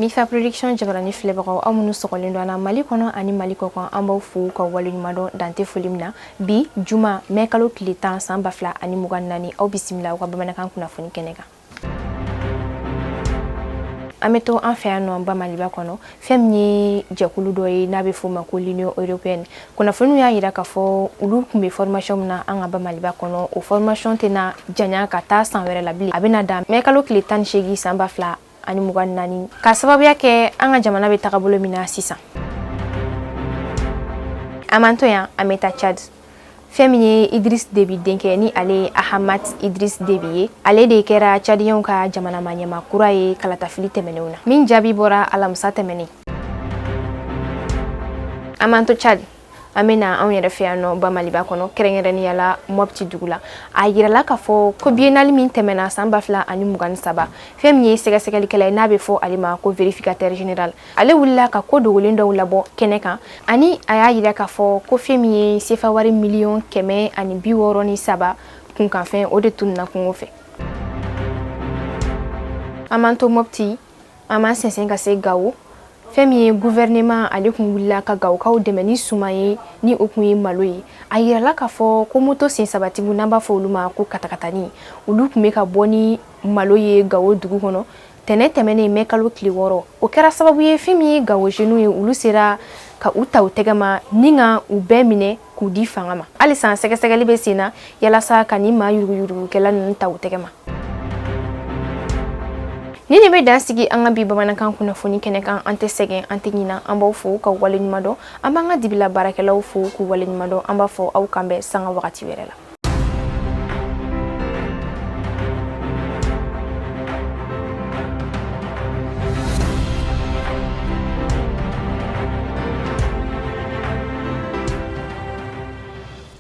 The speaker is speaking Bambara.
Mifa Production jabarani filɛbagaw aw minnu sɔgɔlen don an na Mali kɔnɔ ani Mali kɔ kan an b'aw fo ka waleɲuman dante foli min na bi juma mai kalo tile 10 san 2024 aw bisimila aw ka bamanankan kunnafoni kɛnɛ kan. An bɛ to an fɛ yan nɔ Maliba kɔnɔ fɛn min ye jɛkulu dɔ ye n'a bɛ f'o ma ko l'Union européenne kunnafoniw y'a yira k'a fɔ olu tun bɛ formation min na an ka Maliba kɔnɔ o formation tɛna janya ka taa san wɛrɛ la bilen a bɛna dan mai kalo tile 18 san 2024 ka sababuya kɛ an ka jamana bɛ tagabolo min na sisan. An m'an to yan an bɛ taa Tchad fɛn min ye Idriss Déby denkɛ ni ale Ahmad Idriss Déby ye ale de kɛra Tchadiens ka jamana ɲɛmaa kura ye kalatafili tɛmɛnenw na min jaabi bɔra alamisa tɛmɛnen. An m'an to Tchad an bɛna anw yɛrɛ fɛ yan nɔ Maliba kɔnɔ kɛrɛnkɛrɛnnenya la Mopti dugu la a yirala k'a fɔ ko biennale min tɛmɛna san 2023 fɛn min ye sɛgɛsɛgɛlikɛla ye n'a bɛ fɔ ale ma ko vérificateur général ale wulila ka ko dogolen dɔw labɔ kɛnɛ kan ani a y'a yira k'a fɔ ko fɛn min ye sefa wari miliyɔn 163 kunkanfɛn o de tununa kungo fɛ. An m'an to Mopti an m'an sɛnsɛn ka se Gawo fɛn min ye gouvernement ale kun wulila ka Gawokaw dɛmɛ ni suman ye ni o kun ye malo ye a yirala k'a fɔ ko moto sen sabatibu n'an b'a fɔ olu ma ko katakatani olu kun bɛ ka bɔ ni malo ye Gawo dugu kɔnɔ tɛnɛ tɛmɛnen mai kalo tile 6 o kɛra sababu ye fɛn min ye Gawo jeunes ye olu sera ka u ta u tɛgɛ ma ni ka u bɛɛ minɛ k'u di fanga ma halisa sɛgɛsɛgɛli bɛ sen na yalasa ka ni maa yuruguyurugukɛla ninnu ta u tɛgɛ ma. Ni ne bɛ dan sigi an ka bi bamanankan kunnafoni kɛnɛ kan an tɛ sɛgɛn an tɛ ɲina an b'aw fo ka waleɲuman dɔn an b'an ka dibila baarakɛlaw fo k'u waleɲuman dɔn an b'a fɔ aw kan bɛn sanga wagati wɛrɛ la.